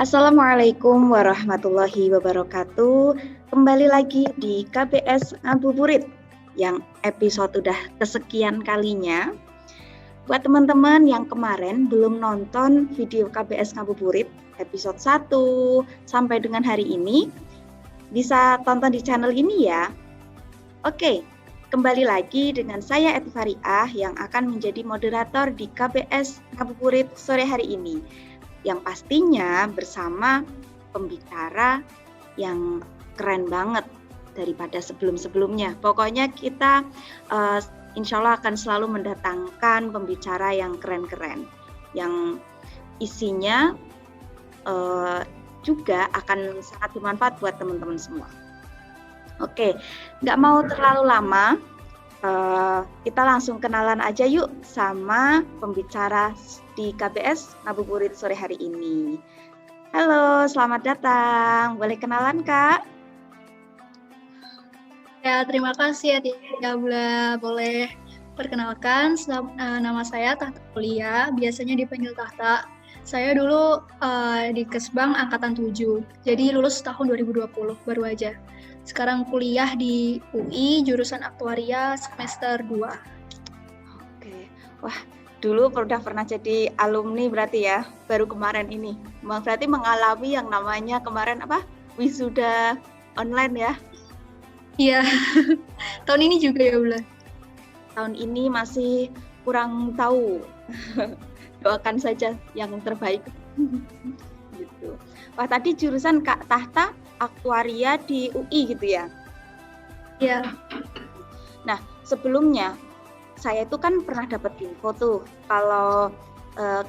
Assalamualaikum warahmatullahi wabarakatuh. Kembali lagi di KBS Ngabuburit yang episode udah kesekian kalinya. Buat teman-teman yang kemarin belum nonton video KBS Ngabuburit episode 1 sampai dengan hari ini, bisa tonton di channel ini ya. Oke, kembali lagi dengan saya Etifariah yang akan menjadi moderator di KBS Ngabuburit sore hari ini. Yang pastinya bersama pembicara yang keren banget daripada sebelum-sebelumnya. Pokoknya kita insya Allah akan selalu mendatangkan pembicara yang keren-keren, yang isinya juga akan sangat bermanfaat buat teman-teman semua. Oke, nggak mau terlalu lama, kita langsung kenalan aja yuk sama pembicara di KBS Ngabuburit sore hari ini. Halo, selamat datang. Boleh kenalan, Kak? Ya, terima kasih ya Tia Bula. Boleh perkenalkan, nama saya Tahta Kuliah, biasanya dipanggil Tahta. Saya dulu di Kesbang Angkatan 7, jadi lulus tahun 2020, baru aja. Sekarang kuliah di UI, jurusan Aktuaria semester 2. Oke, wah dulu udah pernah jadi alumni berarti ya, baru kemarin ini. Berarti mengalami yang namanya kemarin wisuda online ya? Iya, tahun ini juga ya Bula. Tahun ini masih kurang tahu. Doakan saja yang terbaik. Gitu. Wah, tadi jurusan Kak Tahta Aktuaria di UI gitu ya? Iya. Nah, sebelumnya saya itu kan pernah dapat info tuh kalau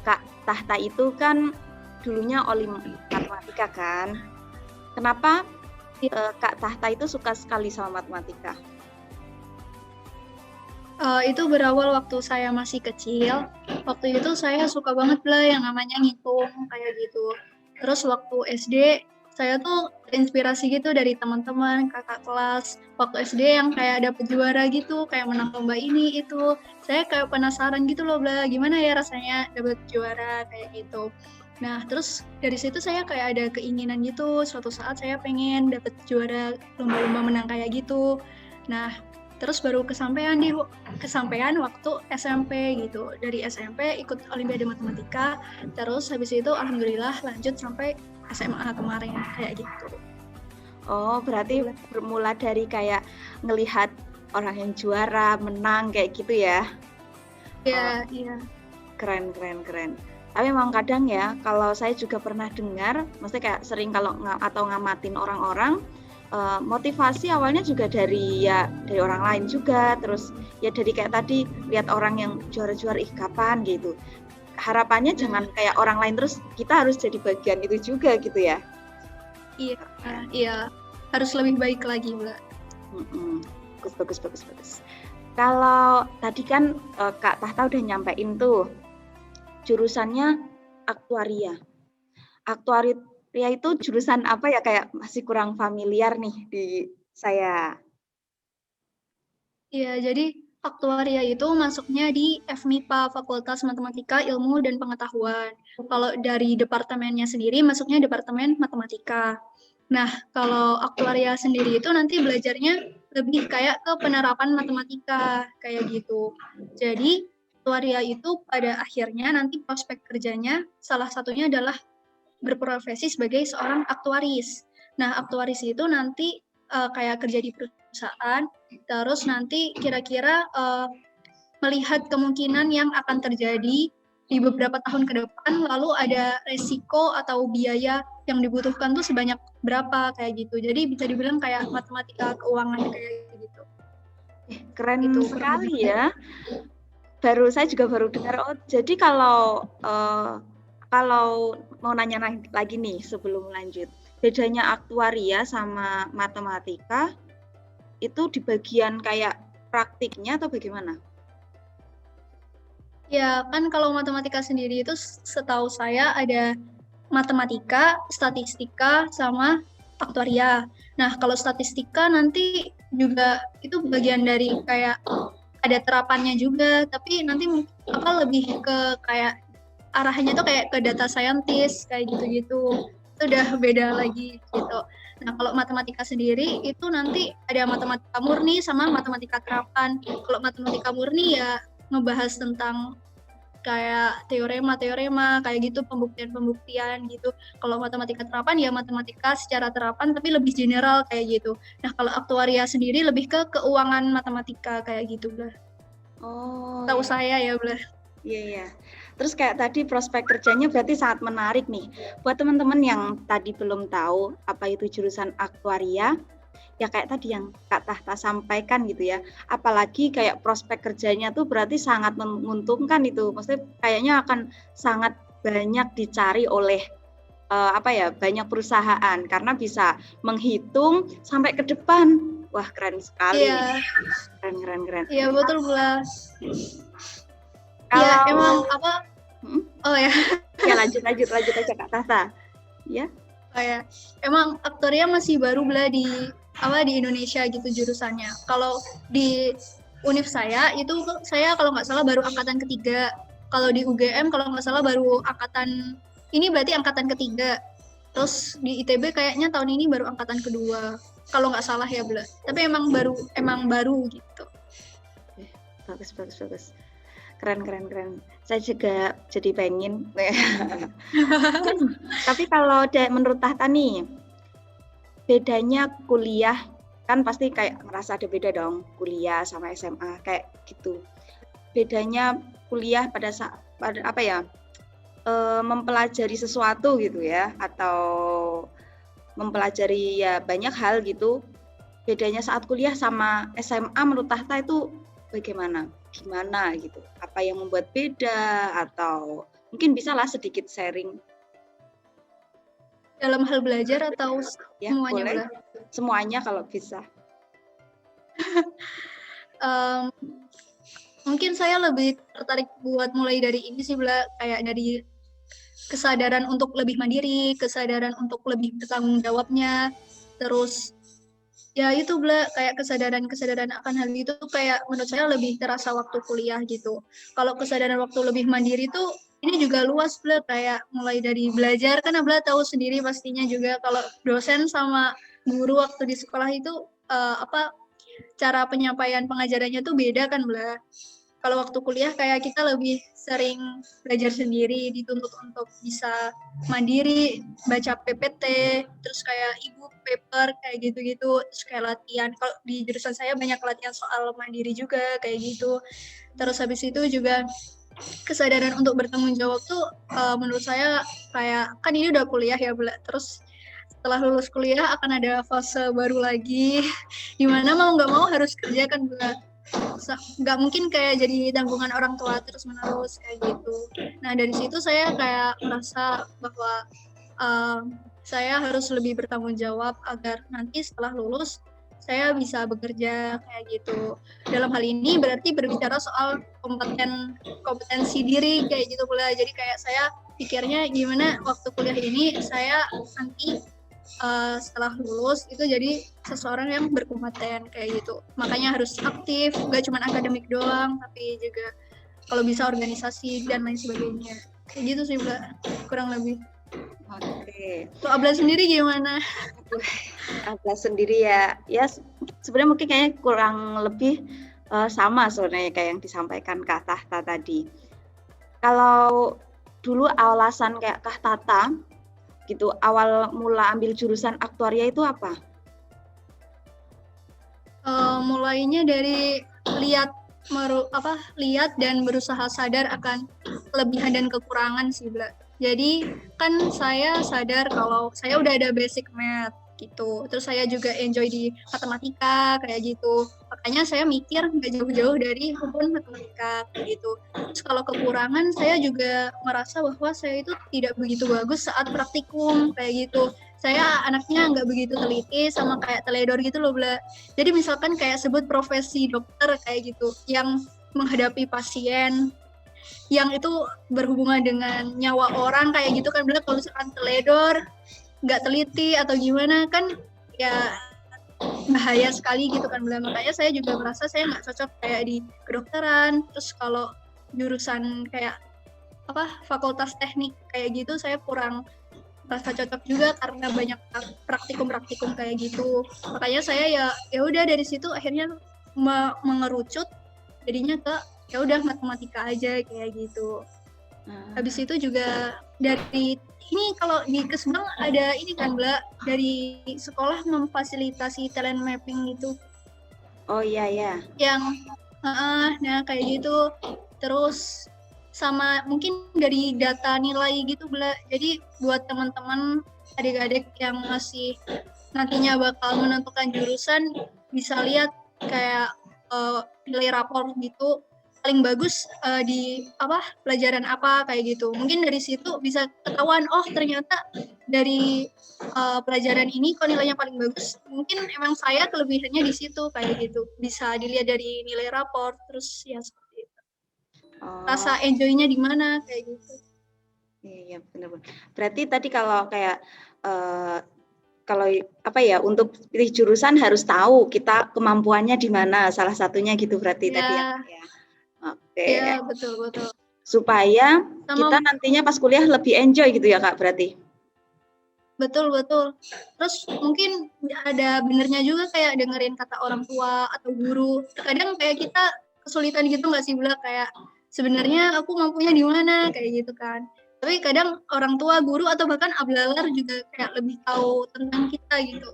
Kak Tahta itu kan dulunya olim matematika kan. Kenapa Kak Tahta itu suka sekali sama matematika? Itu berawal waktu saya masih kecil. Waktu itu saya suka banget lah yang namanya ngitung kayak gitu. Terus waktu SD saya tuh inspirasi gitu dari teman-teman, kakak kelas. Waktu SD yang kayak dapet juara gitu, kayak menang lomba ini itu. Saya kayak penasaran gitu loh, Bla, gimana ya rasanya dapet juara kayak gitu. Nah, terus dari situ saya kayak ada keinginan gitu, suatu saat saya pengen dapet juara lomba-lomba menang kayak gitu. Nah, terus baru kesampaian waktu SMP gitu. Dari SMP ikut Olimpiade Matematika, terus habis itu alhamdulillah lanjut sampai SMA kemarin kayak gitu. Oh, berarti bermula dari kayak ngelihat orang yang juara, menang kayak gitu ya? Iya, iya. Keren. Tapi memang kadang ya, kalau saya juga pernah dengar, maksudnya kayak sering kalau atau ngamatin orang-orang, motivasi awalnya juga dari orang lain juga, terus ya dari kayak tadi lihat orang yang juara-juara kapan gitu. Harapannya jangan kayak orang lain terus kita harus jadi bagian itu juga gitu ya. Iya. Harus lebih baik lagi, Mbak. Bagus. Kalau tadi kan Kak Tahta udah nyampein tuh jurusannya aktuaria. Aktuaria itu jurusan apa ya, kayak masih kurang familiar nih di saya. Iya, jadi aktuaria itu masuknya di FMIPA, Fakultas Matematika, Ilmu, dan Pengetahuan. Kalau dari departemennya sendiri, masuknya Departemen Matematika. Nah, kalau aktuaria sendiri itu nanti belajarnya lebih kayak ke penerapan matematika, kayak gitu. Jadi, aktuaria itu pada akhirnya nanti prospek kerjanya salah satunya adalah berprofesi sebagai seorang aktuaris. Nah, aktuaris itu nanti kayak kerja di perusahaan, terus nanti kira-kira melihat kemungkinan yang akan terjadi di beberapa tahun ke depan, lalu ada resiko atau biaya yang dibutuhkan tuh sebanyak berapa kayak gitu. Jadi bisa dibilang kayak matematika keuangan kayak gitu. Keren itu sekali ya. Saya juga baru dengar. Oh, jadi kalau mau nanya lagi nih sebelum lanjut, bedanya aktuaria sama matematika itu di bagian kayak praktiknya atau bagaimana? Ya, kan kalau matematika sendiri itu setahu saya ada matematika, statistika, sama aktuaria. Nah, kalau statistika nanti juga itu bagian dari kayak ada terapannya juga, tapi nanti lebih ke kayak arahnya tuh kayak ke data scientist, kayak gitu-gitu. itu udah beda lagi gitu. Nah, kalau matematika sendiri itu nanti ada matematika murni sama matematika terapan. Kalau matematika murni ya ngebahas tentang kayak teorema kayak gitu, pembuktian gitu. Kalau matematika terapan ya matematika secara terapan tapi lebih general kayak gitu. Nah, kalau aktuaria sendiri lebih ke keuangan matematika kayak gitu lah. Oh, Tahu iya. saya ya, Blah. Iya, iya. Terus kayak tadi prospek kerjanya berarti sangat menarik nih. Buat teman-teman yang tadi belum tahu apa itu jurusan aktuaria, ya kayak tadi yang Kak Tahta sampaikan gitu ya. Apalagi kayak prospek kerjanya tuh berarti sangat menguntungkan itu. Maksudnya kayaknya akan sangat banyak dicari oleh banyak perusahaan karena bisa menghitung sampai ke depan. Wah, keren sekali. Iya. Keren. Iya, betul, Blah. Kalau Ya, emang apa? Oh ya. Ya lanjut aja Kak Tahta. Ya. Oh ya. Emang aktoria masih baru Blah di Indonesia gitu jurusannya. Kalau di univ saya itu saya kalau nggak salah baru angkatan ketiga. Kalau di UGM kalau nggak salah baru angkatan ini berarti angkatan ketiga. Terus di ITB kayaknya tahun ini baru angkatan kedua. Kalau nggak salah ya Blah. Tapi emang baru gitu. Bagus. Keren. Saya juga jadi pengen. Tapi kalau menurut Tahta nih, bedanya kuliah kan pasti kayak ngerasa ada beda dong, kuliah sama SMA kayak gitu. Bedanya kuliah pada mempelajari sesuatu gitu ya, atau mempelajari ya banyak hal gitu. Bedanya saat kuliah sama SMA menurut Tahta itu bagaimana? Gimana gitu? Apa yang membuat beda atau mungkin bisalah sedikit sharing. Dalam hal belajar atau Ya, semuanya boleh. Blah? Semuanya kalau bisa. Mungkin saya lebih tertarik buat mulai dari ini sih Blah, kayak dari kesadaran untuk lebih mandiri, kesadaran untuk lebih bertanggung jawabnya, terus ya itu Bla, kayak kesadaran akan hal itu tuh kayak menurut saya lebih terasa waktu kuliah gitu. Kalau kesadaran waktu lebih mandiri tuh ini juga luas Bla, kayak mulai dari belajar kan Bla tahu sendiri pastinya juga kalau dosen sama guru waktu di sekolah itu cara penyampaian pengajarannya tuh beda kan Bla. Kalau waktu kuliah kayak kita lebih sering belajar sendiri, dituntut untuk bisa mandiri, baca PPT, terus kayak e-book, paper, kayak gitu-gitu, terus kayak latihan. Kalau di jurusan saya banyak latihan soal mandiri juga, kayak gitu. Terus habis itu juga kesadaran untuk bertanggung jawab tuh menurut saya kayak, kan ini udah kuliah ya, terus setelah lulus kuliah akan ada fase baru lagi, dimana mau nggak mau harus kerja kan, nggak mungkin kayak jadi tanggungan orang tua terus menerus kayak gitu. Nah dari situ saya kayak merasa bahwa saya harus lebih bertanggung jawab agar nanti setelah lulus saya bisa bekerja kayak gitu. Dalam hal ini berarti berbicara soal kompetensi diri kayak gitu pula. Jadi kayak saya pikirnya gimana waktu kuliah ini saya nanti setelah lulus itu jadi seseorang yang berkompeten kayak gitu. Makanya harus aktif, gak cuma akademik doang, tapi juga kalau bisa organisasi dan lain sebagainya. Kayak gitu sih Mbak, kurang lebih. Oke. Tuh Abla sendiri gimana? Abla sendiri ya sebenarnya mungkin kayaknya kurang lebih sama sebenarnya kayak yang disampaikan Kak Tahta tadi. Kalau dulu alasan kayak Kak Tahta gitu, awal mula ambil jurusan aktuaria itu apa? Mulainya dari lihat dan berusaha sadar akan kelebihan dan kekurangan sih, Bla. Jadi kan saya sadar kalau saya udah ada basic math gitu. Terus saya juga enjoy di matematika kayak gitu. Makanya saya mikir nggak jauh-jauh dari rumpun matematika kayak gitu. Terus kalau kekurangan saya juga merasa bahwa saya itu tidak begitu bagus saat praktikum kayak gitu. Saya anaknya nggak begitu teliti sama kayak teledor gitu loh, Bla. Jadi misalkan kayak sebut profesi dokter kayak gitu yang menghadapi pasien yang itu berhubungan dengan nyawa orang kayak gitu kan, Bla. Kalau misalkan teledor nggak teliti atau gimana kan ya bahaya sekali gitu kan, Bla. Makanya saya juga merasa saya nggak cocok kayak di kedokteran. Terus kalau jurusan kayak fakultas teknik kayak gitu saya kurang rasa cocok juga karena banyak praktikum kayak gitu. Makanya saya ya udah dari situ akhirnya mengerucut jadinya ke ya udah matematika aja kayak gitu. Habis itu juga dari ini kalau di Kesbang ada ini kan Bla, dari sekolah memfasilitasi talent mapping gitu. Oh iya ya. Yang nah kayak gitu. Terus sama mungkin dari data nilai gitu Bla. Jadi buat teman-teman adik-adik yang masih nantinya bakal menentukan jurusan bisa lihat kayak nilai rapor gitu paling bagus di pelajaran apa kayak gitu. Mungkin dari situ bisa ketahuan oh ternyata dari pelajaran ini kok nilainya paling bagus. Mungkin emang saya kelebihannya di situ kayak gitu. Bisa dilihat dari nilai rapor terus ya seperti itu. Rasa enjoy-nya di mana kayak gitu. Iya benar-benar. Berarti tadi kalau kayak kalau untuk pilih jurusan harus tahu kita kemampuannya di mana, salah satunya gitu berarti tadi ya. Oke. Iya, betul. Supaya kita nantinya pas kuliah lebih enjoy gitu ya Kak berarti. Betul. Terus mungkin ada benernya juga kayak dengerin kata orang tua atau guru. Kadang kayak kita kesulitan gitu nggak sih Bla, kayak sebenarnya aku mampunya di mana kayak gitu kan. Tapi kadang orang tua, guru atau bahkan ablalar juga kayak lebih tahu tentang kita gitu.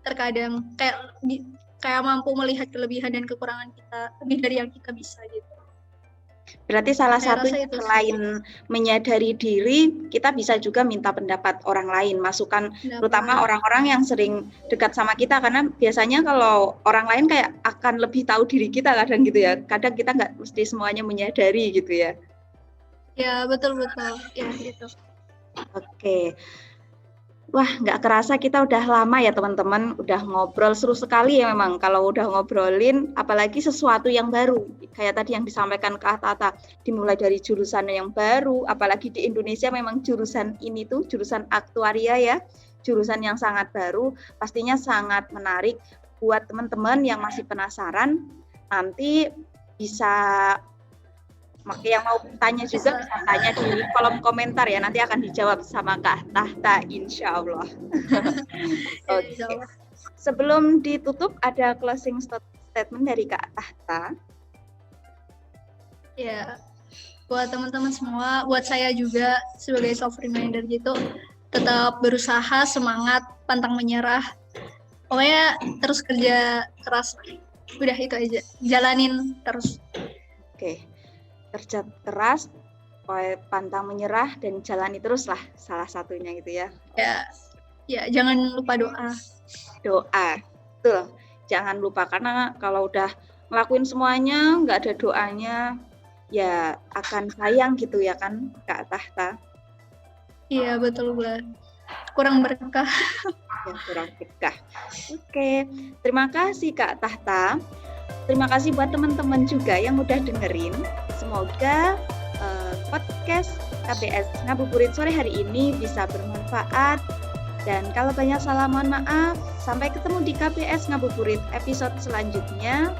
Terkadang kayak mampu melihat kelebihan dan kekurangan kita lebih dari yang kita bisa gitu. Berarti salah satunya selain menyadari diri, kita bisa juga minta pendapat orang lain, masukan terutama orang-orang yang sering dekat sama kita, karena biasanya kalau orang lain kayak akan lebih tahu diri kita kadang gitu ya. Kadang kita nggak mesti semuanya menyadari gitu ya. Ya, betul. Ya, gitu. Oke. Wah, nggak kerasa kita udah lama ya teman-teman, udah ngobrol seru sekali ya memang kalau udah ngobrolin, apalagi sesuatu yang baru, kayak tadi yang disampaikan Kak Tata, dimulai dari jurusan yang baru, apalagi di Indonesia memang jurusan ini tuh, jurusan aktuaria ya, jurusan yang sangat baru, pastinya sangat menarik buat teman-teman yang masih penasaran, nanti bisa yang mau tanya juga bisa tanya di kolom komentar ya, nanti akan dijawab sama Kak Tahta insya Allah. Oke. Sebelum ditutup ada closing statement dari Kak Tahta. Ya, buat teman-teman semua, buat saya juga sebagai soft reminder gitu, tetap berusaha, semangat, pantang menyerah, pokoknya terus kerja keras, udah itu aja, jalanin terus. Oke. Kerja keras, pantang menyerah, dan jalani terus lah salah satunya gitu ya. Ya jangan lupa doa. Betul, jangan lupa, karena kalau udah ngelakuin semuanya nggak ada doanya ya akan sayang gitu ya kan Kak Tahta. Iya betul banget, kurang berkah. Ya, kurang berkah. Oke, terima kasih Kak Tahta. Terima kasih buat teman-teman juga yang udah dengerin. Semoga podcast KBS Ngabuburit sore hari ini bisa bermanfaat. Dan kalau banyak salah mohon maaf. Sampai ketemu di KBS Ngabuburit episode selanjutnya.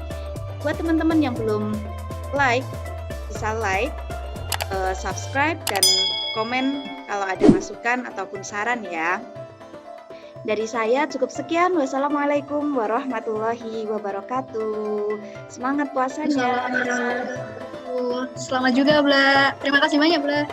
Buat teman-teman yang belum like, bisa like, subscribe, dan komen kalau ada masukan ataupun saran ya. Dari saya cukup sekian. Wassalamualaikum warahmatullahi wabarakatuh. Semangat puasanya. Selamat juga, Bla. Terima kasih banyak, Bla.